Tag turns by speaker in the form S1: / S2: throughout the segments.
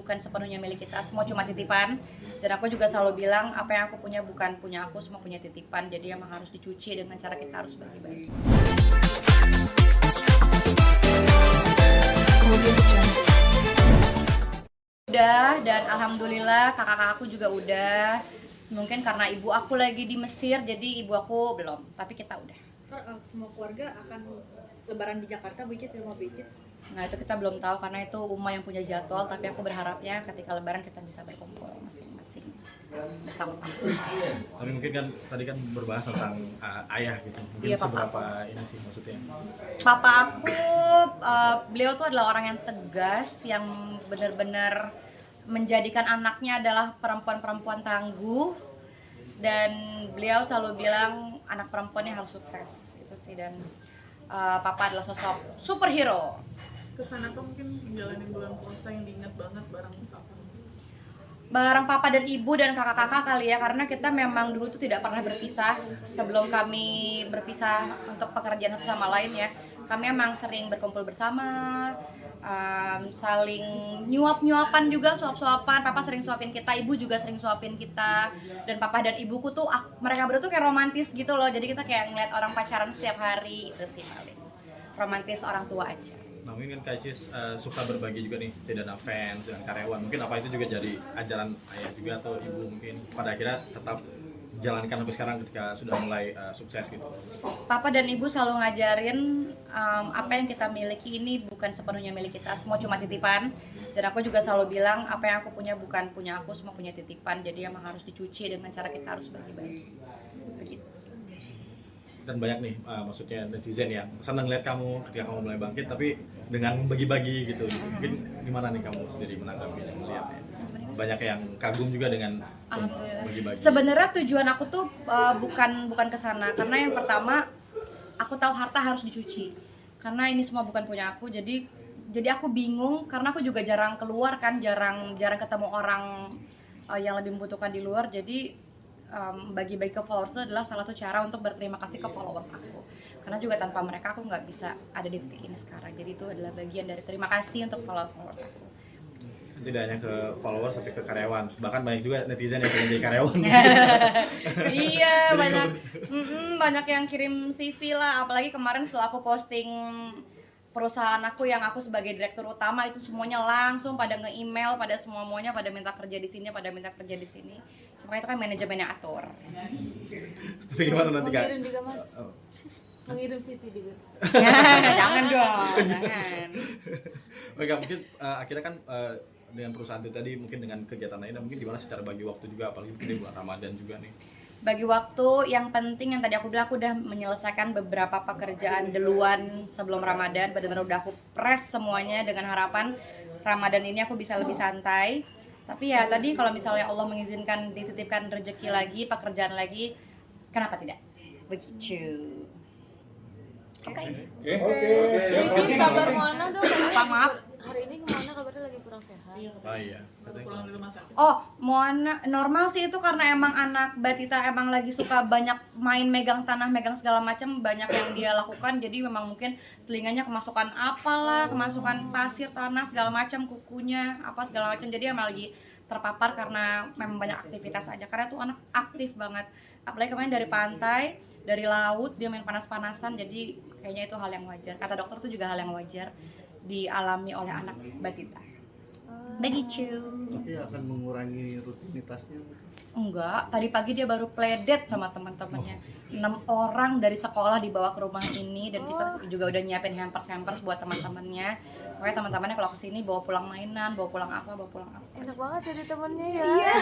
S1: bukan sepenuhnya milik kita, semua cuma titipan. Dan aku juga selalu bilang apa yang aku punya bukan punya aku, semua punya titipan. Jadi emang harus dicuci dengan cara kita harus bagi-bagi. Udah, dan alhamdulillah kakak-kakak aku juga udah. Mungkin karena ibu aku lagi di Mesir, jadi ibu aku belum, tapi kita udah.
S2: Semua keluarga akan lebaran di Jakarta, which is di rumah Beaches.
S1: Nah itu kita belum tahu karena itu Uma yang punya jadwal, tapi aku berharapnya ketika lebaran kita bisa berkumpul masing-masing bersama-sama.
S3: Tapi mungkin kan tadi kan berbahas tentang ayah gitu. Mungkin
S1: Iya, papa
S3: seberapa ini sih maksudnya.
S1: Papa aku, beliau tuh adalah orang yang tegas, yang benar-benar menjadikan anaknya adalah perempuan-perempuan tangguh. Dan beliau selalu bilang anak perempuannya harus sukses, itu sih. Dan papa adalah sosok superhero.
S4: Kesan apa mungkin menjalani bulan puasa yang diingat banget bareng papa?
S1: Bareng papa dan ibu dan kakak-kakak kali ya, karena kita memang dulu tuh tidak pernah berpisah. Sebelum kami berpisah untuk pekerjaan satu sama lain ya, kami emang sering berkumpul bersama, saling nyuap-nyuapan juga, suap-suapan. Papa sering suapin kita, ibu juga sering suapin kita. Dan papa dan ibuku tuh mereka berdua tuh kayak romantis gitu loh. Jadi kita kayak ngeliat orang pacaran setiap hari, itu sih paling romantis orang tua aja.
S3: Nah mungkin kan Kak Cis suka berbagi juga nih dengan fans, dengan karyawan. Mungkin apa itu juga jadi ajaran ayah juga atau ibu mungkin pada akhirnya tetap jalankan sampai sekarang ketika sudah mulai sukses gitu.
S1: Papa dan ibu selalu ngajarin apa yang kita miliki ini bukan sepenuhnya milik kita, semua cuma titipan. Dan aku juga selalu bilang apa yang aku punya bukan punya aku, semua punya titipan. Jadi emang harus dicuci dengan cara kita harus bagi-bagi. Begitu.
S3: Dan banyak nih maksudnya netizen yang senang lihat kamu ketika kamu mulai bangkit tapi dengan membagi-bagi gitu. Mungkin gimana nih kamu sendiri menanggapi dan melihatnya? Banyak yang kagum juga dengan bagi-bagi.
S1: Sebenarnya tujuan aku tuh bukan ke sana, karena yang pertama aku tahu harta harus dicuci. Karena ini semua bukan punya aku, jadi aku bingung karena aku juga jarang keluar kan, jarang ketemu orang yang lebih membutuhkan di luar. Jadi bagi-bagi ke followers itu adalah salah satu cara untuk berterima kasih ke followers aku, karena juga tanpa mereka aku nggak bisa ada di titik ini sekarang. Jadi itu adalah bagian dari terima kasih untuk followers aku.
S3: Tidak hanya ke followers tapi ke karyawan, bahkan banyak juga netizen yang pengen jadi karyawan.
S1: Iya, banyak yang kirim CV lah, apalagi kemarin setelah aku posting perusahaan aku yang aku sebagai direktur utama, itu semuanya langsung pada nge-email, pada semuanya pada minta kerja di sini, pada minta kerja di sini. Cuma itu kan manajemen yang atur.
S3: Tapi gimana nanti Kak?
S2: Mengirim juga mas, mengirim CV juga.
S1: Jangan dong, jangan.
S3: Baik, mungkin akhirnya kan dengan perusahaan itu tadi, mungkin dengan kegiatan lainnya, mungkin gimana secara bagi waktu juga, apalagi mungkin di bulan Ramadan juga nih.
S1: Bagi waktu yang penting yang tadi aku bilang, aku udah menyelesaikan beberapa pekerjaan duluan sebelum Ramadan. Benar-benar udah aku press semuanya dengan harapan Ramadan ini aku bisa lebih santai. Tapi ya tadi kalau misalnya Allah mengizinkan dititipkan rezeki lagi, pekerjaan lagi, kenapa tidak? Begitu. Oke.
S2: Cici, kabar Moana dong.
S1: Apa, maaf?
S2: Hari ini Moana kabarnya lagi kurang sehat.
S3: Oh iya, katanya
S4: Pulang dari rumah sakit.
S1: Oh, Moana normal sih itu karena emang anak Batita emang lagi suka banyak main megang tanah, megang segala macam, banyak yang dia lakukan. Jadi memang mungkin telinganya kemasukan apalah, kemasukan pasir, tanah segala macam, kukunya apa segala macam. Jadi emang lagi terpapar karena memang banyak aktivitas aja. Karena tuh anak aktif banget. Apalagi kemarin dari pantai, dari laut dia main panas-panasan. Jadi kayaknya itu hal yang wajar. Kata dokter itu juga hal yang wajar dialami oleh anak Batita. Begitu.
S5: Tapi akan mengurangi rutinitasnya.
S1: Enggak, tadi pagi dia baru playdate sama teman-temannya. 6 orang dari sekolah dibawa ke rumah ini, dan kita juga udah nyiapin hampers buat teman-temannya. Pokoknya teman-temannya kalau kesini bawa pulang mainan, bawa pulang apa.
S2: Enak banget jadi temennya ya.
S1: Iya,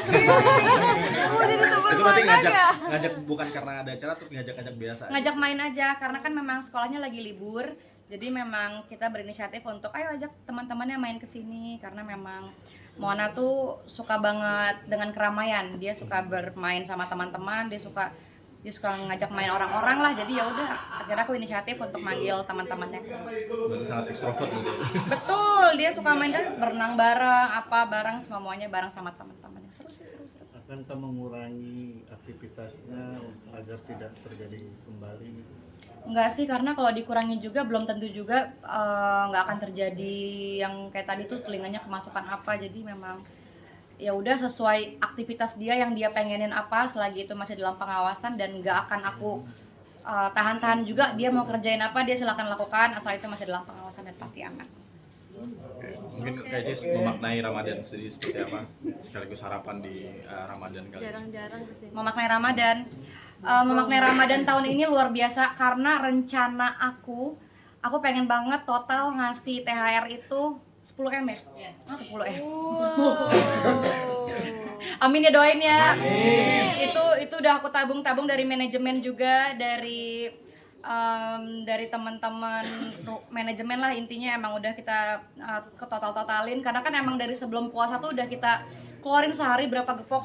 S2: Mau jadi temen
S3: itu berarti
S2: Moana ya.
S3: ngajak bukan karena ada acara, tapi ngajak biasa.
S1: ngajak main aja karena kan memang sekolahnya lagi libur. Jadi memang kita berinisiatif untuk ayo ajak teman-temannya main ke sini, karena memang Moana tuh suka banget dengan keramaian. Dia suka bermain sama teman-teman, dia suka ngajak main orang-orang lah. Jadi ya udah, akhirnya aku inisiatif untuk manggil teman-temannya.
S3: Berarti sangat ekstrovert gitu.
S1: Betul, dia suka main kan, berenang bareng, apa bareng, semuanya bareng sama teman-temannya. Seru.
S5: Akankah mengurangi aktivitasnya agar tidak terjadi kembali gitu?
S1: Enggak sih, karena kalau dikurangi juga belum tentu juga nggak akan terjadi yang kayak tadi tuh telinganya kemasukan apa. Jadi memang ya udah sesuai aktivitas dia yang dia pengenin apa, selagi itu masih dalam pengawasan, dan nggak akan aku tahan-tahan juga. Dia mau kerjain apa dia silakan lakukan asal itu masih dalam pengawasan dan pasti aman.
S3: Oke. Mungkin Kak Cis memaknai Ramadan sendiri seperti apa? Sekaligus harapan di Ramadan kali ini.
S2: Jarang-jarang kesini.
S1: Memaknai Ramadan tahun ini luar biasa karena rencana aku pengen banget total ngasih THR itu 10 M ya? 10 M. Amin ya, doain ya. Amin. Itu udah aku tabung dari manajemen juga, dari teman-teman manajemen lah, intinya emang udah kita totalin karena kan emang dari sebelum puasa tuh udah kita keluarin sehari berapa gepok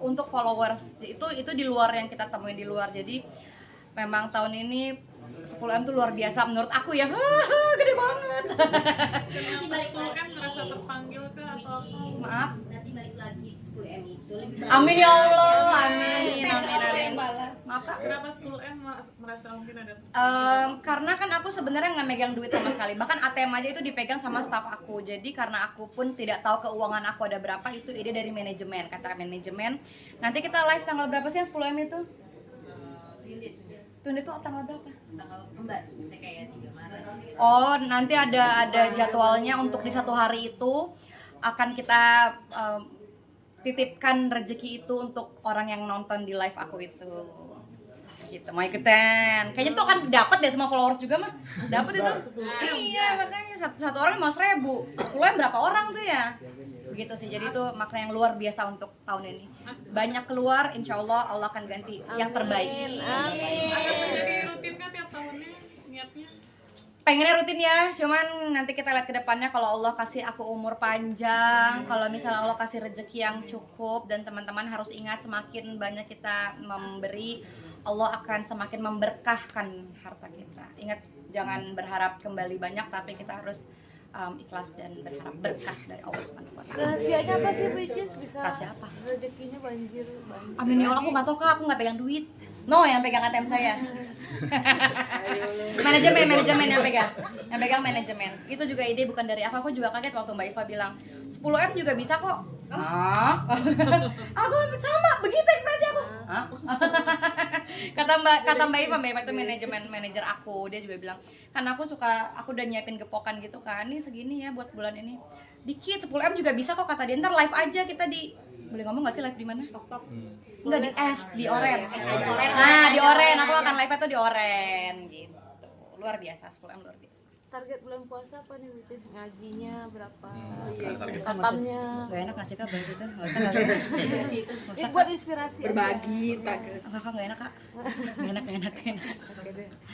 S1: untuk followers. Itu di luar yang kita temuin di luar. Jadi memang tahun ini 10M tuh luar biasa menurut aku ya. Gede banget.
S4: Nanti balik lagi kan ngerasa terpanggil kah atau apa?
S1: Maaf.
S6: Nanti balik lagi 10M itu lebih
S1: Amin ya Allah. Amin. Maaf Kak.
S4: Kenapa 10M merasa mungkin ada?
S1: Karena kan aku sebenarnya nggak megang duit sama sekali, bahkan ATM aja itu dipegang sama staff aku. Jadi karena aku pun tidak tahu keuangan aku ada berapa, itu ide dari manajemen. Kata manajemen, nanti kita live tanggal berapa sih yang 10M itu? Tunda itu tanggal berapa?
S6: tanggal kembar, misalnya kayak 3 Maret.
S1: Oh, nanti ada jadwalnya untuk di satu hari itu akan kita titipkan rezeki itu untuk orang yang nonton di live aku itu. Gitu, mau ikutan. Kayaknya tuh kan dapat deh semua followers juga mah. Dapat itu. Iya, makanya satu orang 500.000. 10M berapa orang tuh ya? Begitu sih. Jadi itu makna yang luar biasa untuk tahun ini. Banyak keluar, insya Allah akan ganti yang terbaik.
S4: Akan menjadi rutin kah tiap tahunnya niatnya?
S1: Pengennya rutin ya, cuman nanti kita lihat ke depannya. Kalau Allah kasih aku umur panjang, kalau misalnya Allah kasih rezeki yang cukup, dan teman-teman harus ingat semakin banyak kita memberi, Allah akan semakin memberkahkan harta kita. Ingat, jangan berharap kembali banyak, tapi kita harus ikhlas dan berharap berkah dari Allah Subhanahu wa taala.
S2: Rahasianya apa sih, Bicis? Bisa
S1: Rahasia apa?
S2: rezekinya banjir.
S1: Amin ya Allah, aku nggak tahu Kak, aku nggak pegang duit. No, yang pegang ATM saya. manajemen yang pegang manajemen. Itu juga ide bukan dari aku juga kaget waktu Mbak Iva bilang 10M juga bisa kok. Aku sama, begitu ekspresi aku. kata Mbak Iva itu manajer aku, dia juga bilang, kan aku udah nyiapin gepokan gitu kan, ini segini ya buat bulan ini. Dikit 10M juga bisa kok, kata dia. Ntar live aja kita boleh ngomong nggak sih live di mana? Tok. Enggak, di Oren. Nah, di Oren. Aku akan live itu di Oren gitu. Luar biasa, 10M luar biasa.
S2: Target bulan puasa apa nih, Bicis? Ngajinya berapa?
S3: Target.
S2: Katamnya?
S1: Gak enak ngasih Kak bahas itu. Enggak usah kali.
S2: Ini buat inspirasi.
S7: Berbagi,
S1: Enggak Kak, enggak enak Kak. Enggak enak.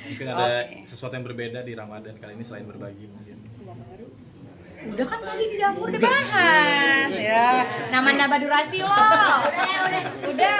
S3: Mungkin ada sesuatu yang berbeda di Ramadan kali ini selain berbagi mungkin.
S1: Udah kan tadi di dapur udah bahas ya. Nama durasi loh. Udah.